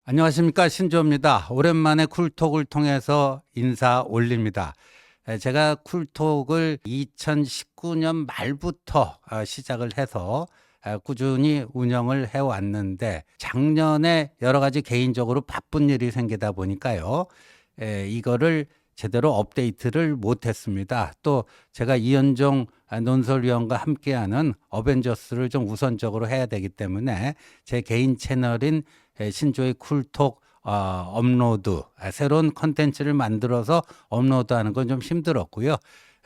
안녕하십니까, 신조어입니다. 오랜만에 쿨톡을 통해서 인사 올립니다. 제가 쿨톡을 2019년 말부터 시작을 해서 꾸준히 운영을 해왔는데, 작년에 여러 가지 개인적으로 바쁜 일이 생기다 보니까요, 이거를 제대로 업데이트를 못했습니다. 또 제가 이현종 논설위원과 함께하는 어벤져스를 좀 우선적으로 해야 되기 때문에 제 개인 채널인 신조의 쿨톡 업로드, 새로운 컨텐츠를 만들어서 업로드하는 건 좀 힘들었고요.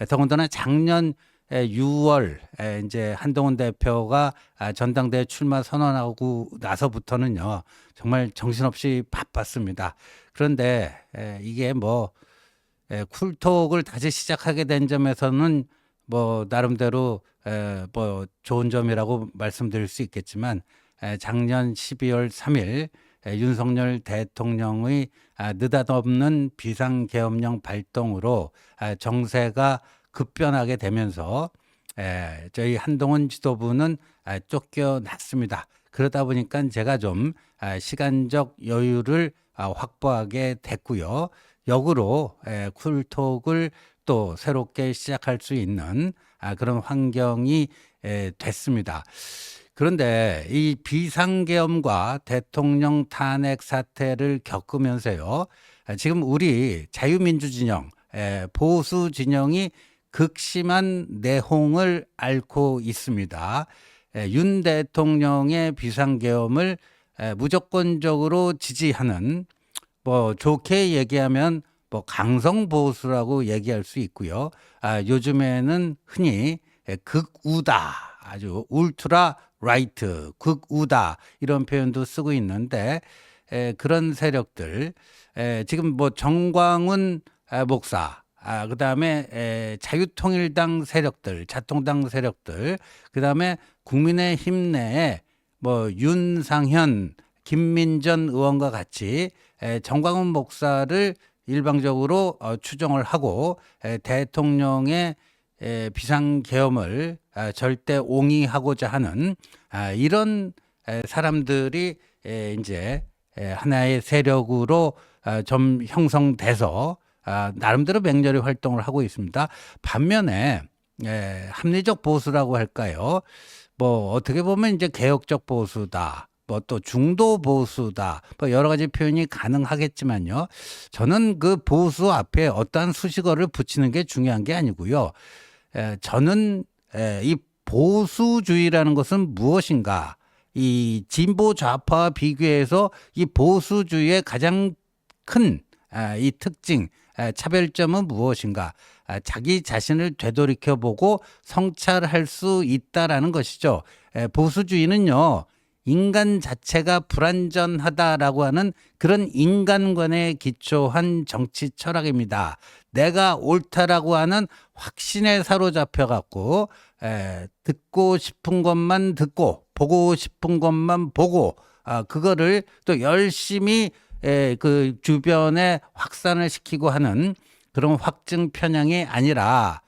더군다나 작년 6월 이제 한동훈 대표가 전당대회 출마 선언하고 나서부터는요, 정말 정신없이 바빴습니다. 그런데 이게 뭐 쿨톡을 다시 시작하게 된 점에서는 뭐 나름대로 뭐 좋은 점이라고 말씀드릴 수 있겠지만, 작년 12월 3일 윤석열 대통령의 느닷없는 비상계엄령 발동으로 정세가 급변하게 되면서 저희 한동훈 지도부는 쫓겨났습니다. 그러다 보니까 제가 좀 시간적 여유를 확보하게 됐고요. 역으로 쿨톡을 또 새롭게 시작할 수 있는 그런 환경이 됐습니다. 그런데 이 비상계엄과 대통령 탄핵 사태를 겪으면서요, 지금 우리 자유민주진영, 보수 진영이 극심한 내홍을 앓고 있습니다. 윤 대통령의 비상계엄을 무조건적으로 지지하는, 뭐 좋게 얘기하면 뭐 강성보수라고 얘기할 수 있고요. 요즘에는 흔히 극우다, 아주 울트라 라이트, 극우다 이런 표현도 쓰고 있는데, 그런 세력들, 지금 뭐 정광훈 목사, 그다음에 자유통일당 세력들, 자통당 세력들, 그다음에 국민의힘 내에 뭐 윤상현, 김민전 의원과 같이 정광훈 목사를 일방적으로 추종을 하고 대통령의 비상계엄을 절대 옹이하고자 하는 이런 사람들이 이제 하나의 세력으로 좀 형성돼서 나름대로 맹렬히 활동을 하고 있습니다. 반면에 합리적 보수라고 할까요? 뭐 어떻게 보면 이제 개혁적 보수다, 뭐 또 중도 보수다, 뭐 여러 가지 표현이 가능하겠지만요. 저는 그 보수 앞에 어떠한 수식어를 붙이는 게 중요한 게 아니고요. 저는 이 보수주의라는 것은 무엇인가? 이 진보 좌파와 비교해서 이 보수주의의 가장 큰 이 특징, 차별점은 무엇인가? 자기 자신을 되돌이켜보고 성찰할 수 있다라는 것이죠. 보수주의는요, 인간 자체가 불완전하다라고 하는 그런 인간관에 기초한 정치 철학입니다. 내가 옳다라고 하는 확신에 사로잡혀 갖고 듣고 싶은 것만 듣고 보고 싶은 것만 보고 그거를 또 열심히 그 주변에 확산을 시키고 하는 그런 확증 편향이 아니라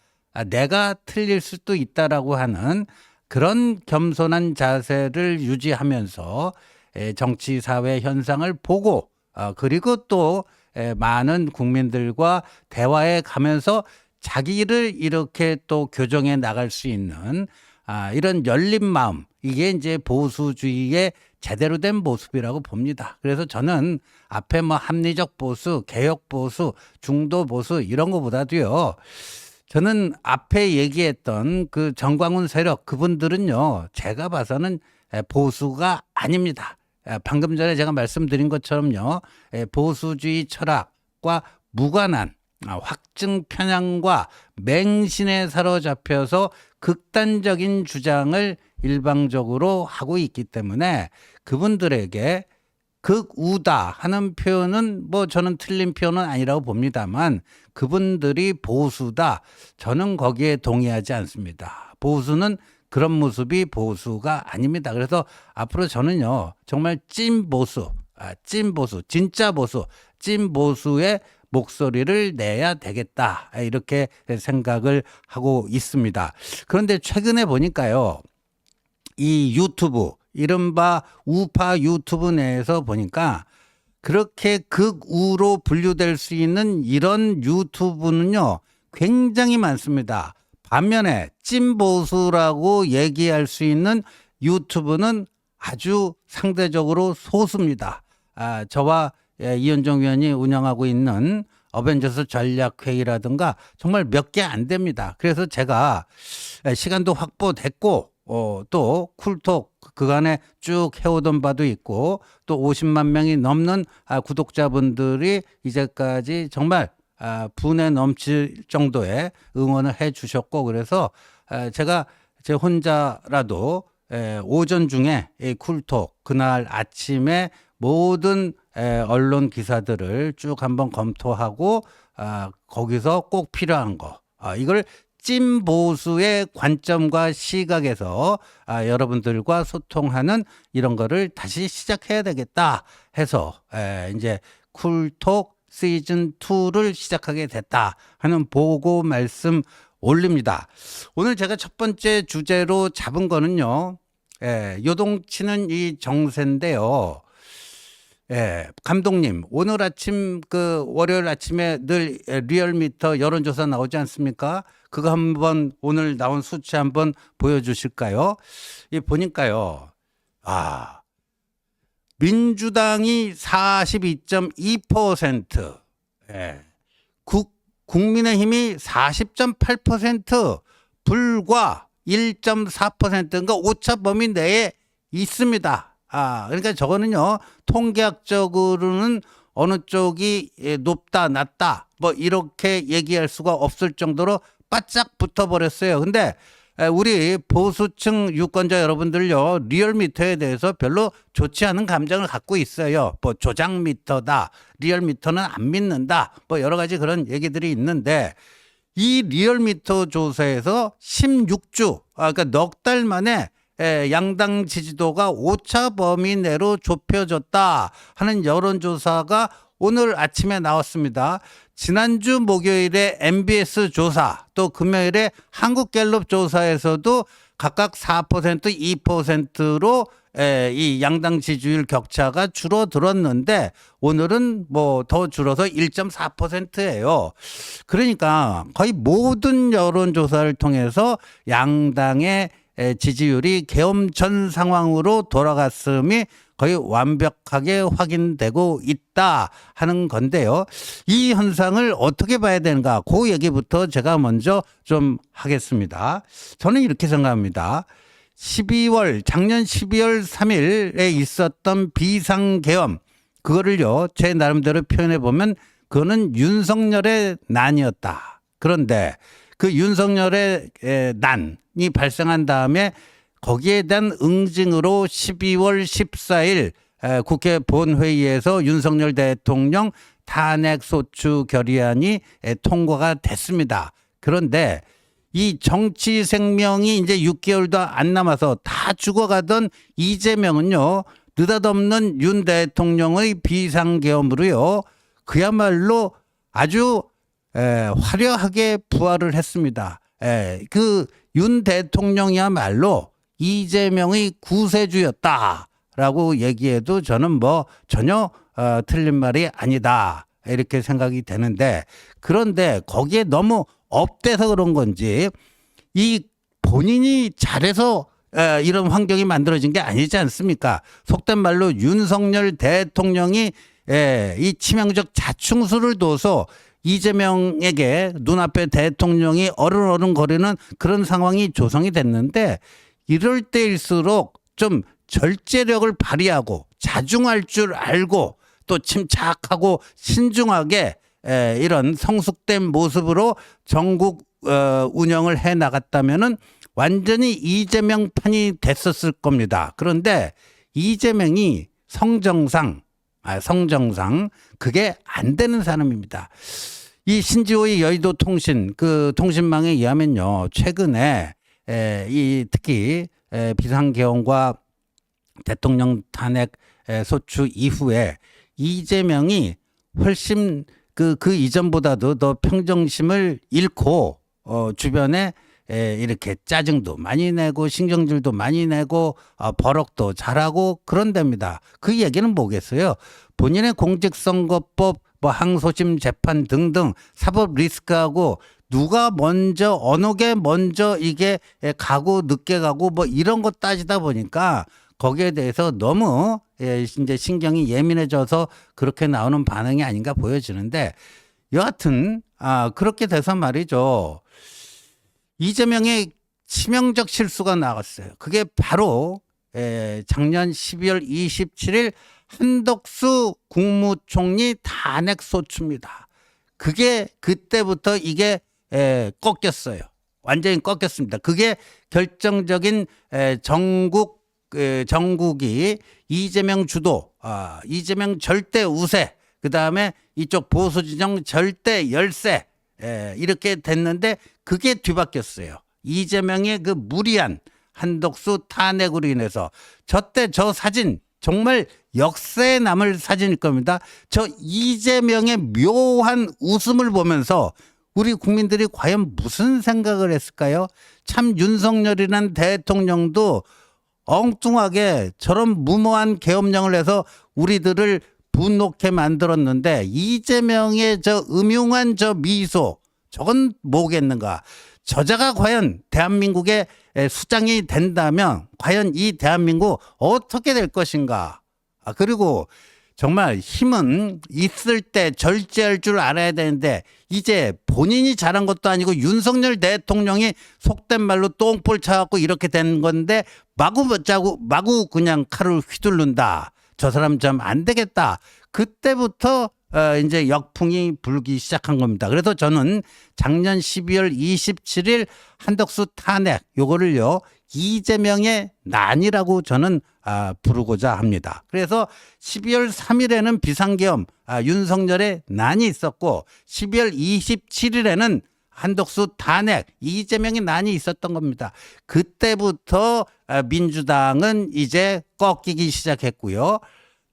내가 틀릴 수도 있다라고 하는 그런 겸손한 자세를 유지하면서 정치 사회 현상을 보고 그리고 또 많은 국민들과 대화해 가면서 자기를 이렇게 또 교정해 나갈 수 있는 이런 열린 마음, 이게 이제 보수주의의 제대로 된 모습이라고 봅니다. 그래서 저는 앞에 뭐 합리적 보수, 개혁 보수, 중도 보수 이런 거보다도요, 저는 앞에 얘기했던 그 정광훈 세력, 그분들은요, 제가 봐서는 보수가 아닙니다. 방금 전에 제가 말씀드린 것처럼요, 보수주의 철학과 무관한 확증 편향과 맹신에 사로잡혀서 극단적인 주장을 일방적으로 하고 있기 때문에 그분들에게 극우다 하는 표현은 뭐 저는 틀린 표현은 아니라고 봅니다만, 그분들이 보수다, 저는 거기에 동의하지 않습니다. 보수는 그런 모습이 보수가 아닙니다. 그래서 앞으로 저는요, 정말 찐 보수, 진짜 보수, 찐 보수의 목소리를 내야 되겠다, 이렇게 생각을 하고 있습니다. 그런데 최근에 보니까요, 이 유튜브, 이른바 우파 유튜브 내에서 보니까 그렇게 극우로 분류될 수 있는 이런 유튜브는요, 굉장히 많습니다. 반면에 찐보수라고 얘기할 수 있는 유튜브는 아주 상대적으로 소수입니다. 저와 이현정 위원이 운영하고 있는 어벤져스 전략회의라든가 정말 몇 개 안 됩니다. 그래서 제가 시간도 확보됐고 또 쿨톡 그간에 쭉 해오던 바도 있고 또 50만 명이 넘는 구독자분들이 이제까지 정말 분에 넘칠 정도의 응원을 해 주셨고, 그래서 제가 제 혼자라도 오전 중에 이 쿨톡 그날 아침에 모든 언론 기사들을 쭉 한번 검토하고 거기서 꼭 필요한 거 이걸 찐 보수의 관점과 시각에서 여러분들과 소통하는 이런 거를 다시 시작해야 되겠다 해서 이제 쿨톡 시즌 2를 시작하게 됐다 하는 보고 말씀 올립니다. 오늘 제가 첫 번째 주제로 잡은 거는요, 요동치는 이 정세인데요. 감독님, 오늘 아침 월요일 아침에 늘 리얼미터 여론조사 나오지 않습니까? 그거 한번 오늘 나온 수치 한번 보여주실까요? 보니까요, 민주당이 42.2%, 국민의힘이 40.8%, 불과 1.4%, 그러니까 오차 범위 내에 있습니다. 그러니까 저거는요, 통계학적으로는 어느 쪽이 높다, 낮다, 뭐 이렇게 얘기할 수가 없을 정도로 바짝 붙어버렸어요. 근데 우리 보수층 유권자 여러분들요, 리얼미터에 대해서 별로 좋지 않은 감정을 갖고 있어요. 뭐 조작미터다, 리얼미터는 안 믿는다, 뭐 여러 가지 그런 얘기들이 있는데, 이 리얼미터 조사에서 16주, 그러니까 넉 달 만에 양당 지지도가 오차 범위 내로 좁혀졌다 하는 여론조사가 오늘 아침에 나왔습니다. 지난주 목요일에 MBS 조사, 또 금요일에 한국갤럽 조사에서도 각각 4%, 2%로 이 양당 지지율 격차가 줄어들었는데 오늘은 뭐 더 줄어서 1.4%예요. 그러니까 거의 모든 여론조사를 통해서 양당의 지지율이 계엄전 상황으로 돌아갔음이 거의 완벽하게 확인되고 있다 하는 건데요. 이 현상을 어떻게 봐야 되는가, 그 얘기부터 제가 먼저 좀 하겠습니다. 저는 이렇게 생각합니다. 작년 12월 3일에 있었던 비상계엄, 그거를요, 제 나름대로 표현해 보면 그거는 윤석열의 난이었다. 그런데 그 윤석열의 난이 발생한 다음에 거기에 대한 응징으로 12월 14일 국회 본회의에서 윤석열 대통령 탄핵소추 결의안이 통과가 됐습니다. 그런데 이 정치 생명이 이제 6개월도 안 남아서 다 죽어가던 이재명은요, 느닷없는 윤 대통령의 비상계엄으로요, 그야말로 아주 화려하게 부활을 했습니다. 그 윤 대통령이야말로 이재명의 구세주였다라고 얘기해도 저는 뭐 전혀 틀린 말이 아니다 이렇게 생각이 되는데, 그런데 거기에 너무 업돼서 그런 건지 이 본인이 잘해서 이런 환경이 만들어진 게 아니지 않습니까? 속된 말로 윤석열 대통령이 이 치명적 자충수를 둬서 이재명에게 눈앞에 대통령이 어른어른거리는 그런 상황이 조성이 됐는데, 이럴 때일수록 좀 절제력을 발휘하고 자중할 줄 알고 또 침착하고 신중하게 이런 성숙된 모습으로 전국 운영을 해 나갔다면은 완전히 이재명 판이 됐었을 겁니다. 그런데 이재명이 성정상 그게 안 되는 사람입니다. 이 신지호의 여의도 통신 그 통신망에 의하면요, 최근에 특히 비상계엄과 대통령 탄핵 소추 이후에 이재명이 훨씬 그 이전보다도 더 평정심을 잃고 주변에 이렇게 짜증도 많이 내고 신경질도 많이 내고 버럭도 잘하고 그런 데입니다. 그 얘기는 뭐겠어요? 본인의 공직선거법, 뭐 항소심 재판 등등 사법 리스크하고 누가 먼저 어느 게 먼저 이게 가고 늦게 가고 뭐 이런 거 따지다 보니까 거기에 대해서 너무 이제 신경이 예민해져서 그렇게 나오는 반응이 아닌가 보여지는데 여하튼 그렇게 돼서 말이죠. 이재명의 치명적 실수가 나왔어요. 그게 바로 작년 12월 27일 한덕수 국무총리 탄핵 소추입니다. 그게 그때부터 이게 꺾였어요. 완전히 꺾였습니다. 그게 결정적인 정국이 이재명 주도, 이재명 절대 우세, 그 다음에 이쪽 보수 진영 절대 열세 이렇게 됐는데 그게 뒤바뀌었어요. 이재명의 그 무리한 한덕수 탄핵으로 인해서 저때 저 사진 정말 역사에 남을 사진일 겁니다. 저 이재명의 묘한 웃음을 보면서 우리 국민들이 과연 무슨 생각을 했을까요? 참 윤석열이라는 대통령도 엉뚱하게 저런 무모한 계엄령을 해서 우리들을 분노케 만들었는데 이재명의 저 음흉한 저 미소 저건 뭐겠는가? 저자가 과연 대한민국의 수장이 된다면 과연 이 대한민국 어떻게 될 것인가? 그리고 정말 힘은 있을 때 절제할 줄 알아야 되는데 이제 본인이 잘한 것도 아니고 윤석열 대통령이 속된 말로 똥볼 차갖고 이렇게 된 건데 마구 그냥 칼을 휘두른다. 저 사람 좀 안 되겠다. 그때부터 이제 역풍이 불기 시작한 겁니다. 그래서 저는 작년 12월 27일 한덕수 탄핵 요거를요 이재명의 난이라고 저는 부르고자 합니다. 그래서 12월 3일에는 비상계엄 윤석열의 난이 있었고 12월 27일에는 한덕수 탄핵 이재명의 난이 있었던 겁니다. 그때부터 민주당은 이제 꺾이기 시작했고요.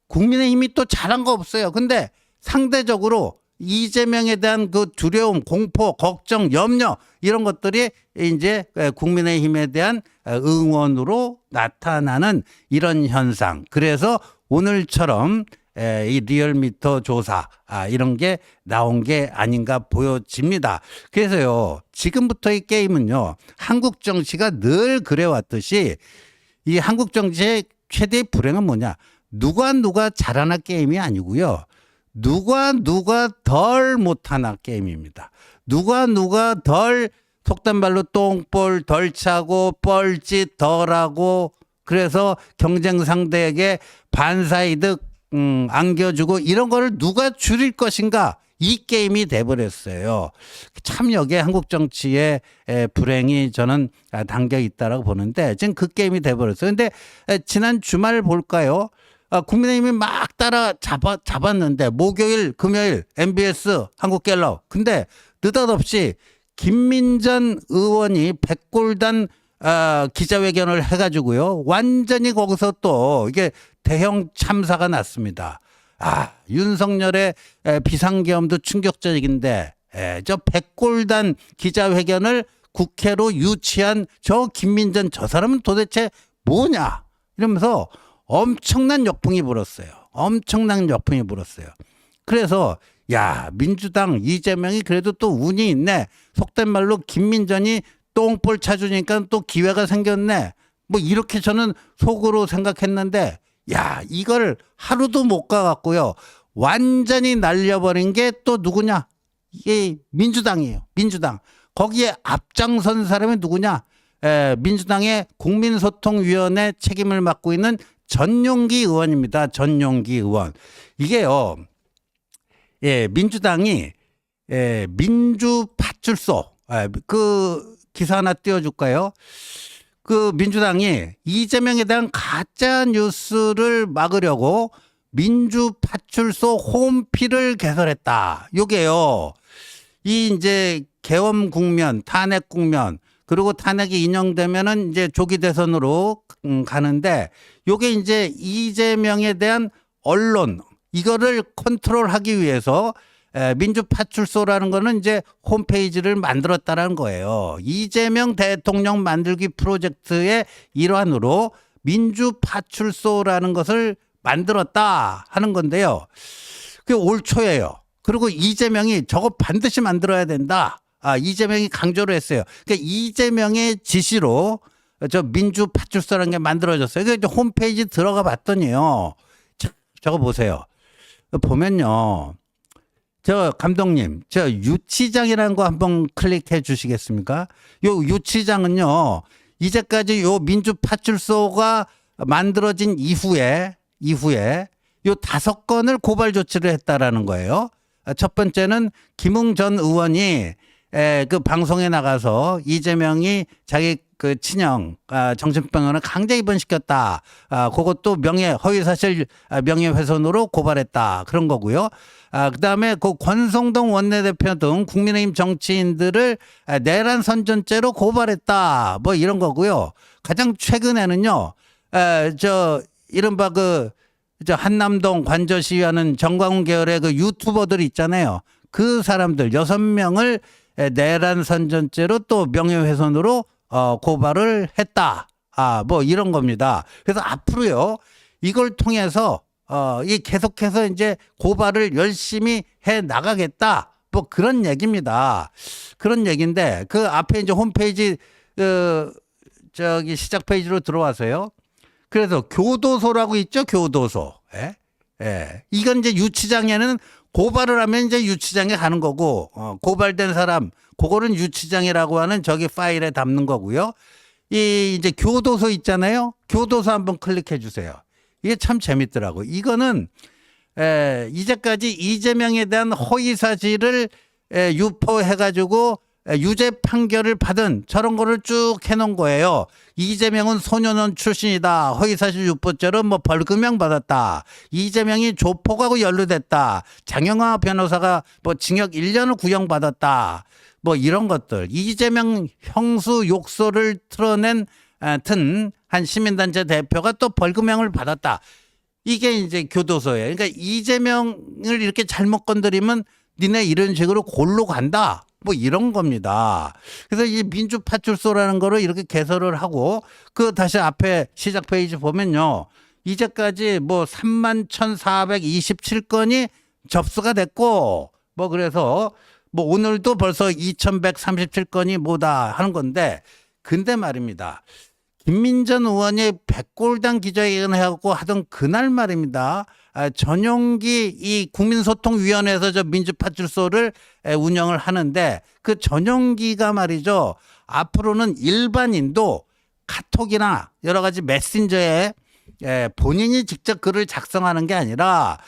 국민의힘이 또 잘한 거 없어요. 근데 상대적으로 이재명에 대한 그 두려움, 공포, 걱정, 염려 이런 것들이 이제 국민의힘에 대한 응원으로 나타나는 이런 현상. 그래서 오늘처럼 이 리얼미터 조사 이런 게 나온 게 아닌가 보여집니다. 그래서요 지금부터 이 게임은요 한국 정치가 늘 그래왔듯이 이 한국 정치의 최대의 불행은 뭐냐? 누가 잘하나 게임이 아니고요. 누가 덜 못하나 게임입니다. 누가 덜 속된 말로 똥볼 덜 차고 뻘짓 덜하고 그래서 경쟁 상대에게 반사이득 안겨주고 이런 거를 누가 줄일 것인가 이 게임이 돼버렸어요. 참 여기에 한국 정치의 불행이 저는 담겨 있다라고 보는데 지금 그 게임이 돼버렸어요. 근데 지난 주말 볼까요? 국민의힘이 막 따라 잡았는데 목요일 금요일 MBS 한국갤럽 근데 느닷없이 김민전 의원이 백골단 기자회견을 해가지고요 완전히 거기서 또 이게 대형 참사가 났습니다. 윤석열의 비상계엄도 충격적인데 저 백골단 기자회견을 국회로 유치한 저 김민전 저 사람은 도대체 뭐냐 이러면서 엄청난 역풍이 불었어요. 엄청난 역풍이 불었어요. 그래서 야 민주당 이재명이 그래도 또 운이 있네. 속된 말로 김민전이 똥볼 차주니까 또 기회가 생겼네. 뭐 이렇게 저는 속으로 생각했는데 야 이걸 하루도 못 가갖고요. 완전히 날려버린 게 또 누구냐? 이게 민주당이에요. 민주당. 거기에 앞장선 사람이 누구냐? 민주당의 국민소통위원회 책임을 맡고 있는 전용기 의원입니다. 전용기 의원. 이게요. 민주당이 민주파출소 그 기사 하나 띄워줄까요? 그 민주당이 이재명에 대한 가짜 뉴스를 막으려고 민주파출소 홈피를 개설했다. 요게요. 이 이제 계엄 국면, 탄핵 국면 그리고 탄핵이 인용되면은 이제 조기 대선으로 가는데 요게 이제 이재명에 대한 언론 이거를 컨트롤하기 위해서 민주파출소라는 거는 이제 홈페이지를 만들었다라는 거예요. 이재명 대통령 만들기 프로젝트의 일환으로 민주파출소라는 것을 만들었다 하는 건데요. 그게 올 초예요. 그리고 이재명이 저거 반드시 만들어야 된다. 이재명이 강조를 했어요. 그러니까 이재명의 지시로 저 민주파출소라는 게 만들어졌어요. 그러니까 홈페이지 들어가 봤더니요. 저거 보세요. 보면요. 저 감독님, 저 유치장이라는 거 한번 클릭해 주시겠습니까? 요 유치장은요. 이제까지 요 민주파출소가 만들어진 이후에 요 5건을 고발 조치를 했다라는 거예요. 첫 번째는 김웅 전 의원이 그 방송에 나가서 이재명이 자기 그 친형 정신병원을 강제 입원시켰다. 그것도 허위사실 명예훼손으로 고발했다. 그런 거고요. 그다음에 그 권성동 원내대표 등 국민의힘 정치인들을 내란 선전죄로 고발했다. 뭐 이런 거고요. 가장 최근에는요. 저 이른바 저 한남동 관저 시위하는 정광훈 계열의 그 유튜버들 있잖아요. 그 사람들 6명을 내란 선전죄로 또 명예훼손으로 고발을 했다. 뭐 이런 겁니다. 그래서 앞으로요. 이걸 통해서 이 계속해서 이제 고발을 열심히 해 나가겠다. 뭐 그런 얘기입니다. 그런 얘기인데 그 앞에 이제 홈페이지 저기 시작 페이지로 들어와서요. 그래서 교도소라고 있죠. 교도소. 이건 이제 유치장에는 고발을 하면 이제 유치장에 가는 거고 고발된 사람 그거는 유치장이라고 하는 저기 파일에 담는 거고요. 이 이제 교도소 있잖아요. 교도소 한번 클릭해 주세요. 이게 참 재밌더라고. 이거는 이제까지 이재명에 대한 허위 사실을 유포해 가지고 유죄 판결을 받은 저런 거를 쭉 해놓은 거예요. 이재명은 소년원 출신이다. 허위사실 유포죄로 뭐 벌금형 받았다. 이재명이 조폭하고 연루됐다. 장영하 변호사가 뭐 징역 1년을 구형받았다. 뭐 이런 것들. 이재명 형수 욕설을 틀어낸 한 시민단체 대표가 또 벌금형을 받았다. 이게 이제 교도소예요. 그러니까 이재명을 이렇게 잘못 건드리면 니네 이런 식으로 골로 간다. 뭐 이런 겁니다. 그래서 이 민주파출소라는 거를 이렇게 개설을 하고 그 다시 앞에 시작 페이지 보면요. 이제까지 뭐 31,427건이 접수가 됐고 뭐 그래서 뭐 오늘도 벌써 2,137건이 뭐다 하는 건데 근데 말입니다. 김민전 의원이 백골당 기자회견 해갖고 하던 그날 말입니다. 전용기 이 국민소통위원회에서 저 민주파출소를 운영을 하는데 그 전용기가 말이죠. 앞으로는 일반인도 카톡이나 여러 가지 메신저에 본인이 직접 글을 작성하는 게 아니라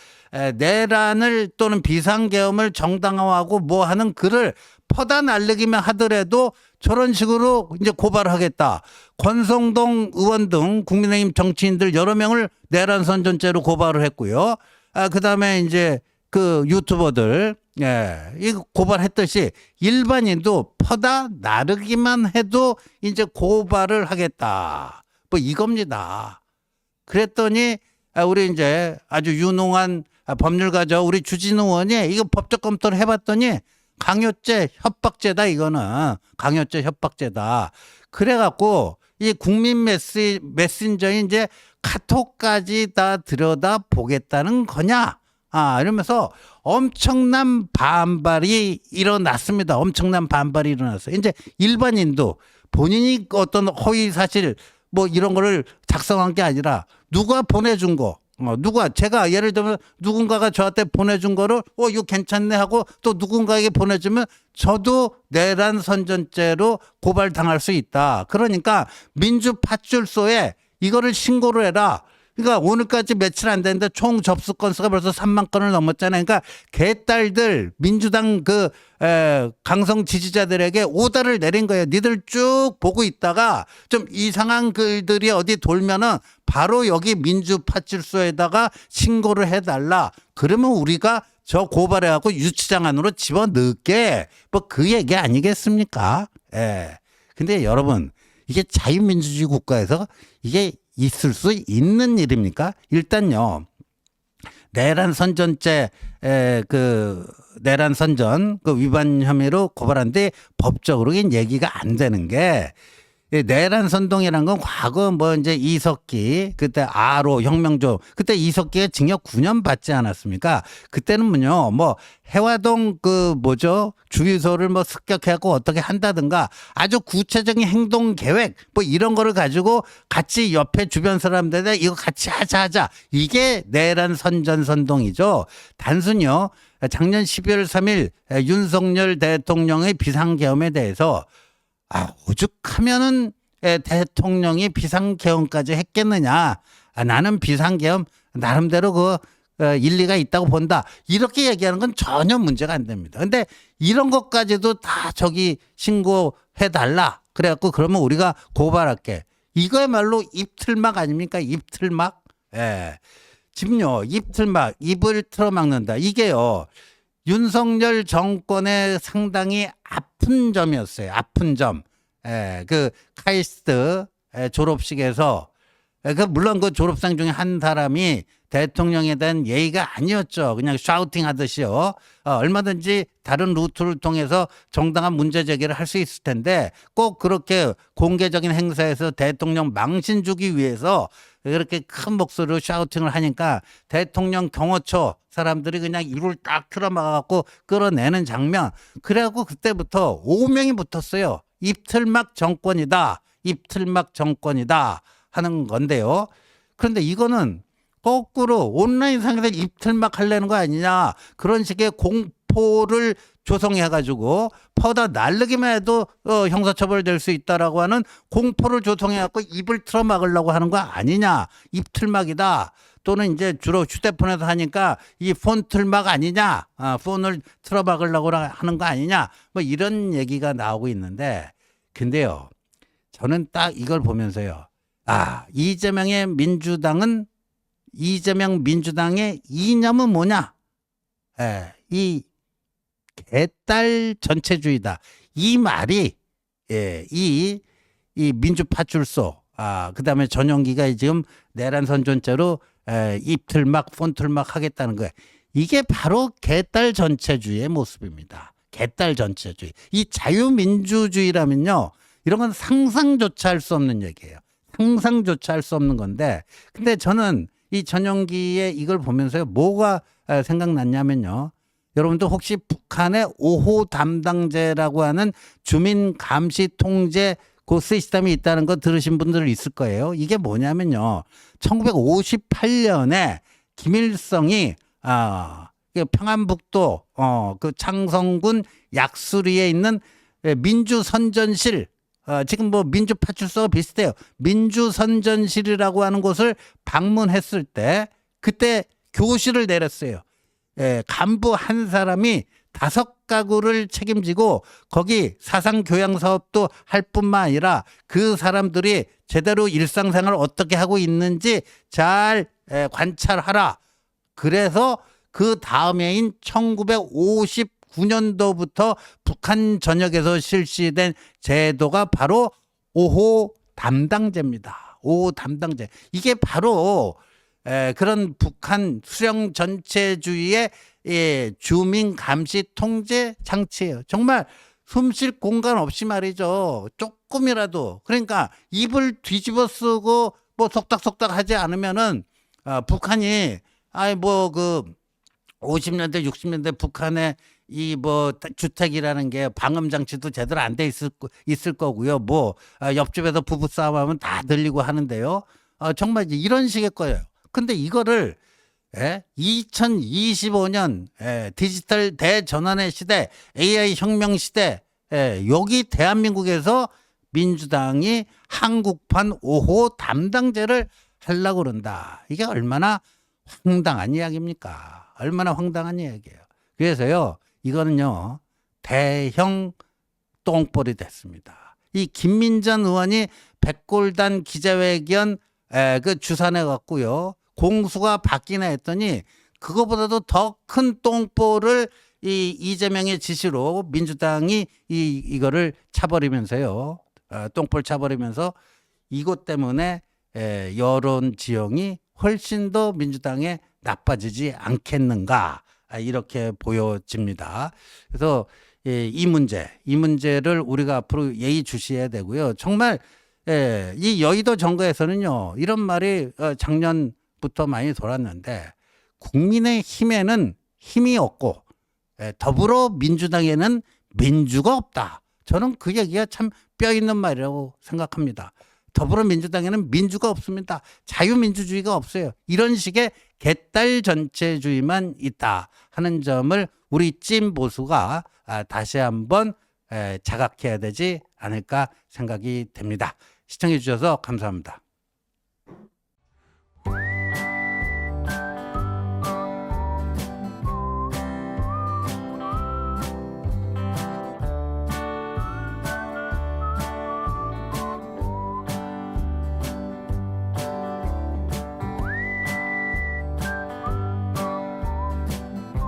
내란을 또는 비상계엄을 정당화하고 뭐 하는 글을 퍼다 날리기만 하더라도 저런 식으로 이제 고발을 하겠다. 권성동 의원 등 국민의힘 정치인들 여러 명을 내란 선전죄로 고발을 했고요. 그다음에 이제 그 유튜버들 이 고발했듯이 일반인도 퍼다 나르기만 해도 이제 고발을 하겠다. 뭐 이겁니다. 그랬더니 우리 이제 아주 유능한 법률가죠. 우리 주진우 의원이 이거 법적 검토를 해봤더니 강요죄 협박죄다 이거는 강요죄 협박죄다. 그래갖고 이 국민 메신저인 이제 카톡까지 다 들여다 보겠다는 거냐? 이러면서 엄청난 반발이 일어났습니다. 엄청난 반발이 일어났어요. 이제 일반인도 본인이 어떤 허위 사실 뭐 이런 거를 작성한 게 아니라 누가 보내준 거. 제가 예를 들면 누군가가 저한테 보내준 거를 이거 괜찮네 하고 또 누군가에게 보내주면 저도 내란 선전죄로 고발당할 수 있다. 그러니까 민주파출소에 이거를 신고를 해라. 그러니까 오늘까지 며칠 안 됐는데 총 접수 건수가 벌써 3만 건을 넘었잖아요. 그러니까 개딸들 민주당 강성 지지자들에게 오다를 내린 거예요. 니들 쭉 보고 있다가 좀 이상한 글들이 어디 돌면은 바로 여기 민주파출소에다가 신고를 해달라. 그러면 우리가 저 고발해갖고 유치장 안으로 집어넣게 뭐 그 얘기 아니겠습니까? 근데 여러분 이게 자유민주주의 국가에서 이게 있을 수 있는 일입니까? 일단요. 내란 선전죄 그 내란 선전 그 위반 혐의로 고발한데 법적으로는 얘기가 안 되는 게 이 내란 선동이라는 건 과거 뭐 이제 이석기 그때 아로 혁명조 그때 이석기가 징역 9년 받지 않았습니까? 그때는요 뭐 해화동 그 뭐죠 주유소를 뭐 습격해갖고 어떻게 한다든가 아주 구체적인 행동 계획 뭐 이런 거를 가지고 같이 옆에 주변 사람들에 이거 같이 하자 이게 내란 선전 선동이죠. 단순히요 작년 12월 3일 윤석열 대통령의 비상계엄에 대해서 오죽하면은 대통령이 비상계엄까지 했겠느냐. 나는 비상계엄 나름대로 그 일리가 있다고 본다. 이렇게 얘기하는 건 전혀 문제가 안 됩니다. 근데 이런 것까지도 다 저기 신고해달라. 그래갖고 그러면 우리가 고발할게. 이거야말로 입틀막 아닙니까? 입틀막. 예. 지금요 입틀막 입을 틀어막는다. 이게요. 윤석열 정권의 상당히 아픈 점이었어요. 아픈 점. 그 카이스트 졸업식에서 그 물론 그 졸업생 중에 한 사람이 대통령에 대한 예의가 아니었죠. 그냥 샤우팅 하듯이요. 얼마든지 다른 루트를 통해서 정당한 문제 제기를 할 수 있을 텐데 꼭 그렇게 공개적인 행사에서 대통령 망신 주기 위해서 그렇게 큰 목소리로 샤우팅을 하니까 대통령 경호처 사람들이 그냥 입을 딱 틀어막아갖고 끌어내는 장면. 그래갖고 그때부터 오명이 붙었어요. 입틀막 정권이다. 입틀막 정권이다 하는 건데요. 그런데 이거는 거꾸로 온라인상에서 입틀막 하려는 거 아니냐. 그런 식의 공포를 조성해가지고 퍼다 날르기만 해도 형사처벌될 수 있다라고 하는 공포를 조성해갖고 입을 틀어막으려고 하는 거 아니냐. 입틀막이다. 또는 이제 주로 휴대폰에서 하니까 이 폰 틀막 아니냐. 폰을 틀어막으려고 하는 거 아니냐. 뭐 이런 얘기가 나오고 있는데 근데요. 저는 딱 이걸 보면서요. 이재명의 민주당은 이재명 민주당의 이념은 뭐냐? 이 개딸 전체주의다. 이 말이 이 민주파출소 그다음에 전용기가 지금 내란 선전죄로 입틀막 폰틀막 하겠다는 거예요. 이게 바로 개딸 전체주의의 모습입니다. 개딸 전체주의. 이 자유민주주의라면요. 이런 건 상상조차 할 수 없는 얘기예요. 상상조차 할 수 없는 건데 근데 저는 이 전용기의 이걸 보면서요. 뭐가 생각났냐면요. 여러분들 혹시 북한의 5호 담당제라고 하는 주민 감시 통제 그 시스템이 있다는 거 들으신 분들 있을 거예요. 이게 뭐냐면요. 1958년에 김일성이 평안북도 그 창성군 약수리에 있는 민주선전실 지금 뭐 민주파출소가 비슷해요. 민주선전실이라고 하는 곳을 방문했을 때 그때 교실을 내렸어요. 간부 한 사람이 5가구를 책임지고 거기 사상교양 사업도 할 뿐만 아니라 그 사람들이 제대로 일상생활을 어떻게 하고 있는지 잘 관찰하라. 그래서 그 다음해인 1959년도부터 북한 전역에서 실시된 제도가 바로 5호 담당제입니다. 5호 담당제. 이게 바로 그런 북한 수령 전체주의의 주민 감시 통제 장치예요. 정말 숨 쉴 공간 없이 말이죠. 조금이라도 그러니까 입을 뒤집어 쓰고 뭐 속닥속닥 하지 않으면은 북한이 뭐 그 50년대 60년대 북한의 이 뭐 주택이라는 게 방음 장치도 제대로 안 돼 있을 거고요. 뭐 옆집에서 부부 싸움하면 다 들리고 하는데요. 정말 이런 식의 거예요. 근데 이거를 2025년 디지털 대전환의 시대, AI 혁명 시대 여기 대한민국에서 민주당이 한국판 5호 담당제를 하려고 그런다. 이게 얼마나 황당한 이야기입니까? 얼마나 황당한 이야기예요. 그래서요. 이거는요. 대형 똥볼이 됐습니다. 이 김민전 의원이 백골단 기자회견 그 주산해 갖고요. 공수가 받기나 했더니 그거보다도 더 큰 똥볼을 이 이재명의 지시로 민주당이 이거를 차버리면서요. 똥볼 차버리면서 이것 때문에 여론 지형이 훨씬 더 민주당에 나빠지지 않겠는가 이렇게 보여집니다. 그래서 이 문제를 우리가 앞으로 예의주시해야 되고요. 정말 이 여의도 정거에서는요 이런 말이 작년부터 많이 돌았는데 국민의힘에는 힘이 없고 더불어민주당에는 민주가 없다. 저는 그 얘기가 참 뼈 있는 말이라고 생각합니다. 더불어민주당에는 민주가 없습니다. 자유민주주의가 없어요. 이런 식의 개딸 전체주의만 있다 하는 점을 우리 찐 보수가 다시 한번 자각해야 되지 않을까 생각이 됩니다. 시청해 주셔서 감사합니다.